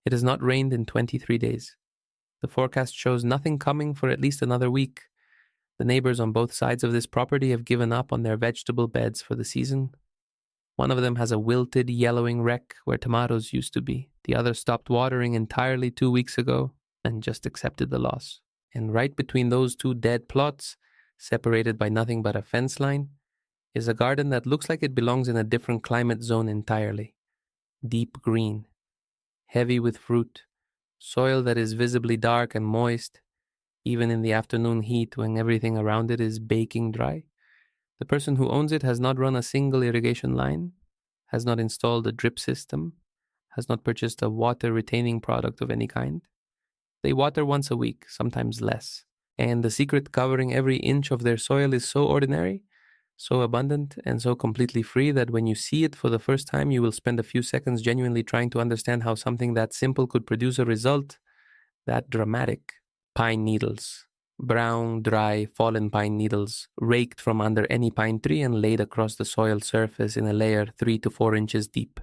It has not rained in 23 days. The forecast shows nothing coming for at least another week. The neighbors on both sides of this property have given up on their vegetable beds for the season. One of them has a wilted, yellowing wreck where tomatoes used to be. The other stopped watering entirely 2 weeks ago and just accepted the loss. And right between those two dead plots, separated by nothing but a fence line, is a garden that looks like it belongs in a different climate zone entirely. Deep green, heavy with fruit, soil that is visibly dark and moist, even in the afternoon heat when everything around it is baking dry. The person who owns it has not run a single irrigation line, has not installed a drip system, has not purchased a water retaining product of any kind. They water once a week, sometimes less. And the secret covering every inch of their soil is so ordinary, so abundant, and so completely free that when you see it for the first time, you will spend a few seconds genuinely trying to understand how something that simple could produce a result that dramatic. Pine needles. Brown, dry, fallen pine needles raked from under any pine tree and laid across the soil surface in a layer 3 to 4 inches deep.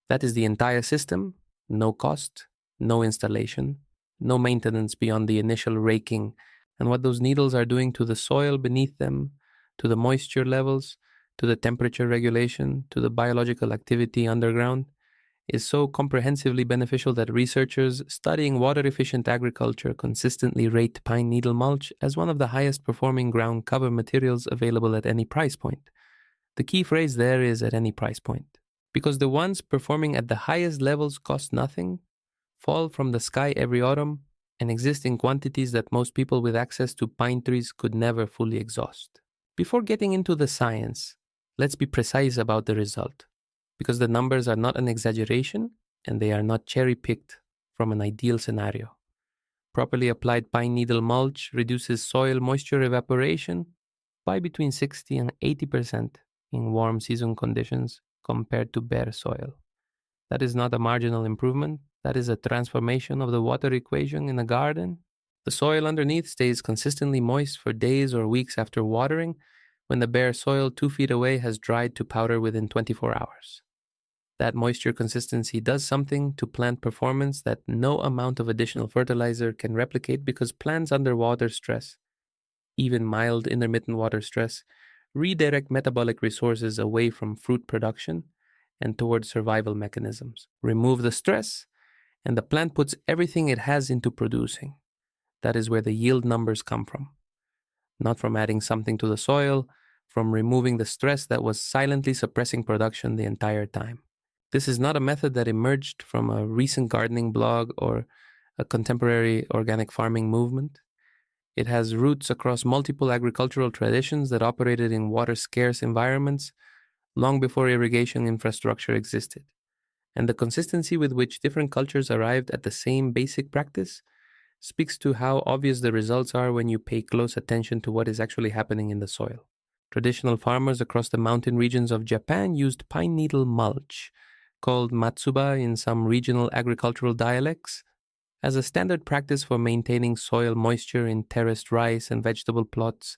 That is the entire system. No cost, no installation, no maintenance beyond the initial raking, and what those needles are doing to the soil beneath them, to the moisture levels, to the temperature regulation, to the biological activity underground, is so comprehensively beneficial that researchers studying water-efficient agriculture consistently rate pine needle mulch as one of the highest performing ground cover materials available at any price point. The key phrase there is at any price point, because the ones performing at the highest levels cost nothing, fall from the sky every autumn, and exist in quantities that most people with access to pine trees could never fully exhaust. Before getting into the science, let's be precise about the result, because the numbers are not an exaggeration and they are not cherry-picked from an ideal scenario. Properly applied pine needle mulch reduces soil moisture evaporation by between 60 and 80% in warm season conditions compared to bare soil. That is not a marginal improvement, that is a transformation of the water equation in a garden. The soil underneath stays consistently moist for days or weeks after watering, when the bare soil 2 feet away has dried to powder within 24 hours. That moisture consistency does something to plant performance that no amount of additional fertilizer can replicate, because plants under water stress, even mild intermittent water stress, redirect metabolic resources away from fruit production and towards survival mechanisms. Remove the stress, and the plant puts everything it has into producing. That is where the yield numbers come from. Not from adding something to the soil, from removing the stress that was silently suppressing production the entire time. This is not a method that emerged from a recent gardening blog or a contemporary organic farming movement. It has roots across multiple agricultural traditions that operated in water-scarce environments long before irrigation infrastructure existed. And the consistency with which different cultures arrived at the same basic practice speaks to how obvious the results are when you pay close attention to what is actually happening in the soil. Traditional farmers across the mountain regions of Japan used pine needle mulch, called matsuba in some regional agricultural dialects, as a standard practice for maintaining soil moisture in terraced rice and vegetable plots,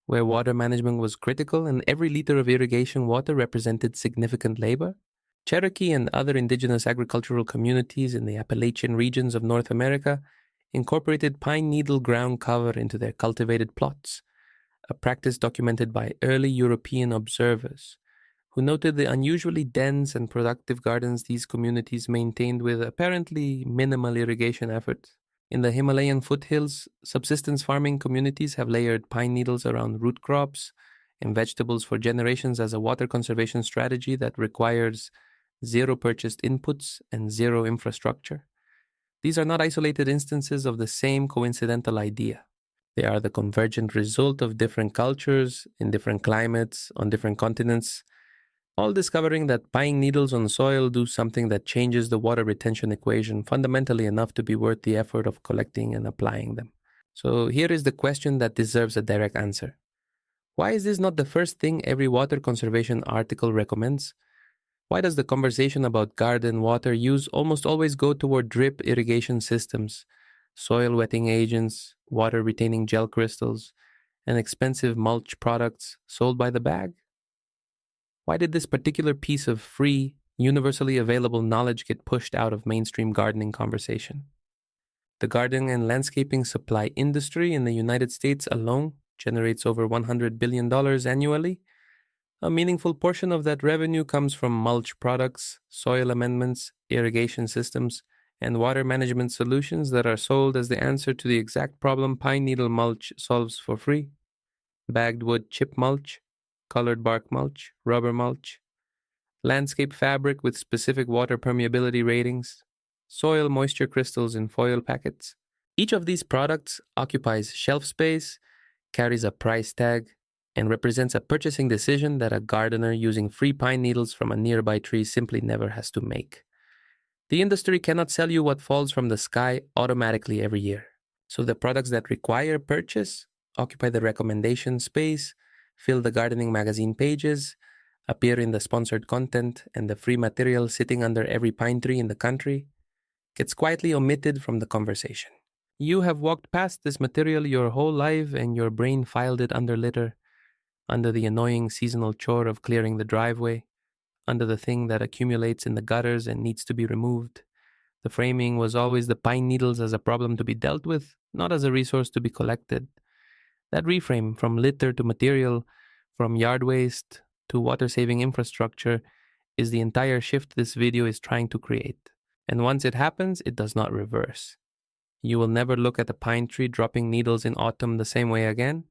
where water management was critical and every liter of irrigation water represented significant labor. Cherokee and other indigenous agricultural communities in the Appalachian regions of North America incorporated pine needle ground cover into their cultivated plots, a practice documented by early European observers, who noted the unusually dense and productive gardens these communities maintained with apparently minimal irrigation effort. In the Himalayan foothills, subsistence farming communities have layered pine needles around root crops and vegetables for generations as a water conservation strategy that requires zero purchased inputs and zero infrastructure. These are not isolated instances of the same coincidental idea. They are the convergent result of different cultures, in different climates, on different continents, all discovering that pine needles on soil do something that changes the water retention equation fundamentally enough to be worth the effort of collecting and applying them. So here is the question that deserves a direct answer. Why is this not the first thing every water conservation article recommends? Why does the conversation about garden water use almost always go toward drip irrigation systems, soil wetting agents, water retaining gel crystals, and expensive mulch products sold by the bag? Why did this particular piece of free, Universally available knowledge get pushed out of mainstream gardening conversation. The gardening and landscaping supply industry in the United States alone generates over $100 billion annually. A meaningful portion of that revenue comes from mulch products, soil amendments, irrigation systems, and water management solutions that are sold as the answer to the exact problem pine needle mulch solves for free. Bagged wood chip mulch, colored bark mulch, rubber mulch, landscape fabric with specific water permeability ratings, soil moisture crystals in foil packets. Each of these products occupies shelf space, carries a price tag, and represents a purchasing decision that a gardener using free pine needles from a nearby tree simply never has to make. The industry cannot sell you what falls from the sky automatically every year. So the products that require purchase occupy the recommendation space, fill the gardening magazine pages, appear in the sponsored content, and the free material sitting under every pine tree in the country gets quietly omitted from the conversation. You have walked past this material your whole life and your brain filed it under litter, under the annoying seasonal chore of clearing the driveway, under the thing that accumulates in the gutters and needs to be removed. The framing was always the pine needles as a problem to be dealt with, not as a resource to be collected. That reframe from litter to material, from yard waste to water-saving infrastructure is the entire shift this video is trying to create. And once it happens, it does not reverse. You will never look at a pine tree dropping needles in autumn the same way again.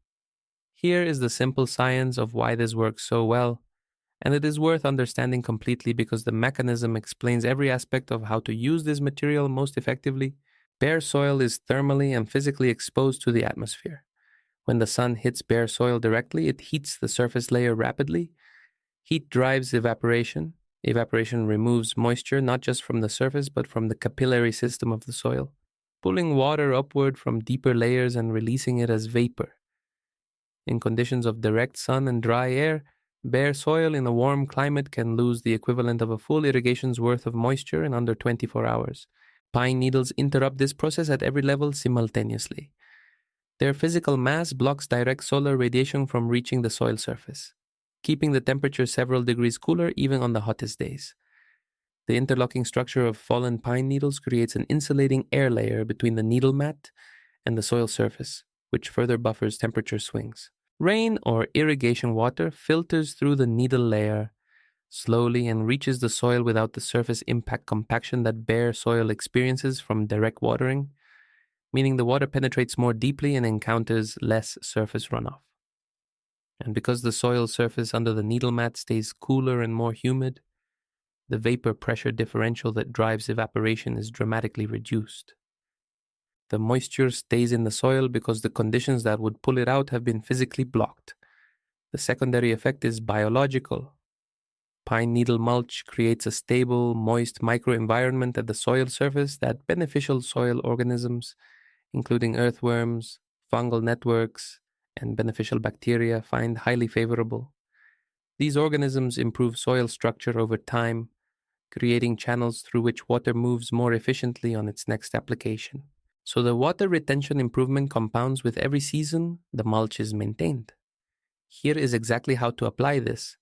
Here is the simple science of why this works so well, and it is worth understanding completely because the mechanism explains every aspect of how to use this material most effectively. Bare soil is thermally and physically exposed to the atmosphere. When the sun hits bare soil directly, it heats the surface layer rapidly. Heat drives evaporation. Evaporation removes moisture not just from the surface but from the capillary system of the soil, pulling water upward from deeper layers and releasing it as vapor. In conditions of direct sun and dry air, bare soil in a warm climate can lose the equivalent of a full irrigation's worth of moisture in under 24 hours. Pine needles interrupt this process at every level simultaneously. Their physical mass blocks direct solar radiation from reaching the soil surface, keeping the temperature several degrees cooler even on the hottest days. The interlocking structure of fallen pine needles creates an insulating air layer between the needle mat and the soil surface, which further buffers temperature swings. Rain or irrigation water filters through the needle layer slowly and reaches the soil without the surface impact compaction that bare soil experiences from direct watering, meaning the water penetrates more deeply and encounters less surface runoff. And because the soil surface under the needle mat stays cooler and more humid, the vapor pressure differential that drives evaporation is dramatically reduced. The moisture stays in the soil because the conditions that would pull it out have been physically blocked. The secondary effect is biological. Pine needle mulch creates a stable, moist microenvironment at the soil surface that beneficial soil organisms, including earthworms, fungal networks, and beneficial bacteria, find highly favorable. These organisms improve soil structure over time, creating channels through which water moves more efficiently on its next application. So the water retention improvement compounds with every season the mulch is maintained. Here is exactly how to apply this,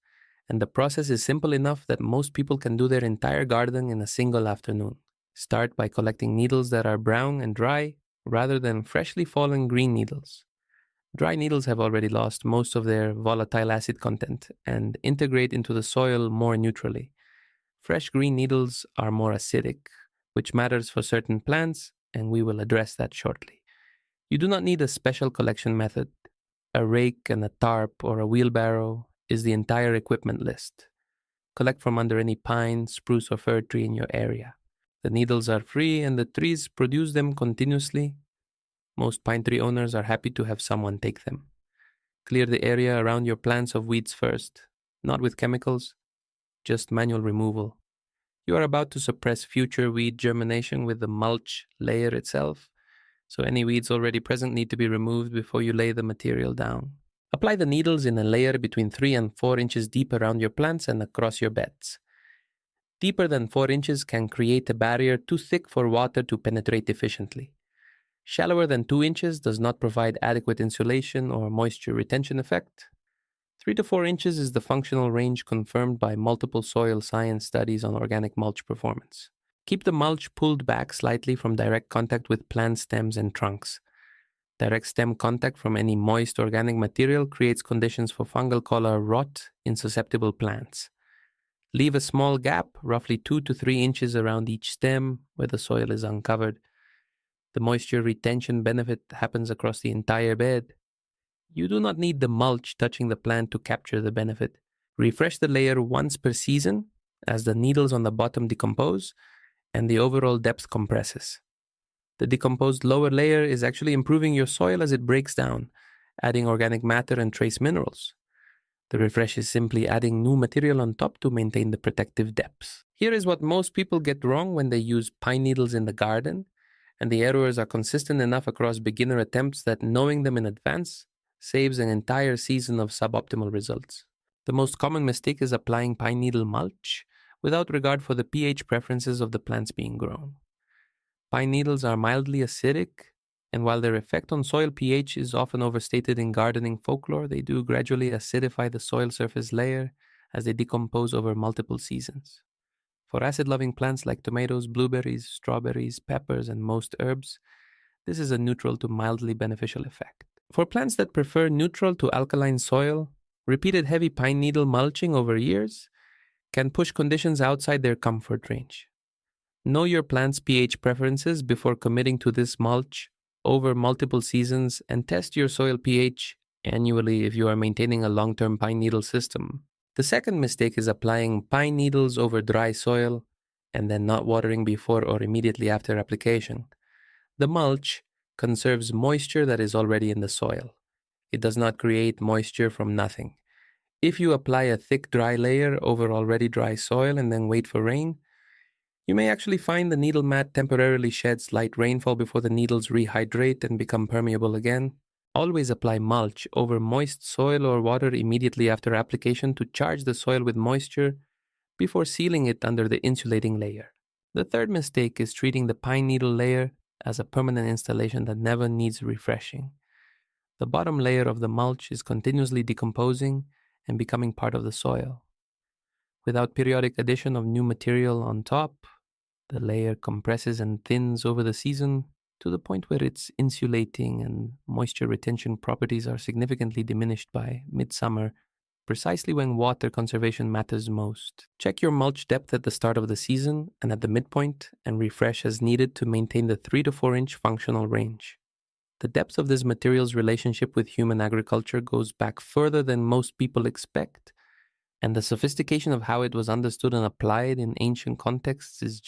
and the process is simple enough that most people can do their entire garden in a single afternoon. Start by collecting needles that are brown and dry, rather than freshly fallen green needles. Dry needles have already lost most of their volatile acid content and integrate into the soil more neutrally. Fresh green needles are more acidic, which matters for certain plants, and we will address that shortly. You do not need a special collection method. A rake and a tarp or a wheelbarrow is the entire equipment list. Collect from under any pine, spruce, or fir tree in your area. The needles are free and the trees produce them continuously. Most pine tree owners are happy to have someone take them. Clear the area around your plants of weeds first, not with chemicals, just manual removal. You are about to suppress future weed germination with the mulch layer itself, so any weeds already present need to be removed before you lay the material down. Apply the needles in a layer between 3 and 4 inches deep around your plants and across your beds. Deeper than 4 inches can create a barrier too thick for water to penetrate efficiently. Shallower than 2 inches does not provide adequate insulation or moisture retention effect. 3 to 4 inches is the functional range confirmed by multiple soil science studies on organic mulch performance. Keep the mulch pulled back slightly from direct contact with plant stems and trunks. Direct stem contact from any moist organic material creates conditions for fungal collar rot in susceptible plants. Leave a small gap, roughly 2 to 3 inches around each stem where the soil is uncovered. The moisture retention benefit happens across the entire bed. You do not need the mulch touching the plant to capture the benefit. Refresh the layer once per season as the needles on the bottom decompose and the overall depth compresses. The decomposed lower layer is actually improving your soil as it breaks down, adding organic matter and trace minerals. The refresh is simply adding new material on top to maintain the protective depth. Here is what most people get wrong when they use pine needles in the garden, and the errors are consistent enough across beginner attempts that knowing them in advance saves an entire season of suboptimal results. The most common mistake is applying pine needle mulch without regard for the pH preferences of the plants being grown. Pine needles are mildly acidic, and while their effect on soil pH is often overstated in gardening folklore, they do gradually acidify the soil surface layer as they decompose over multiple seasons. For acid-loving plants like tomatoes, blueberries, strawberries, peppers, and most herbs, this is a neutral to mildly beneficial effect. For plants that prefer neutral to alkaline soil, repeated heavy pine needle mulching over years can push conditions outside their comfort range. Know your plant's pH preferences before committing to this mulch over multiple seasons, and test your soil pH annually if you are maintaining a long-term pine needle system. The second mistake is applying pine needles over dry soil and then not watering before or immediately after application. The mulch conserves moisture that is already in the soil. It does not create moisture from nothing. If you apply a thick dry layer over already dry soil and then wait for rain, you may actually find the needle mat temporarily sheds light rainfall before the needles rehydrate and become permeable again. Always apply mulch over moist soil or water immediately after application to charge the soil with moisture before sealing it under the insulating layer. The third mistake is treating the pine needle layer as a permanent installation that never needs refreshing. The bottom layer of the mulch is continuously decomposing and becoming part of the soil. Without periodic addition of new material on top, the layer compresses and thins over the season to the point where its insulating and moisture retention properties are significantly diminished by midsummer, precisely when water conservation matters most. Check your mulch depth at the start of the season and at the midpoint, and refresh as needed to maintain the 3 to 4 inch functional range. The depth of this material's relationship with human agriculture goes back further than most people expect, and the sophistication of how it was understood and applied in ancient contexts is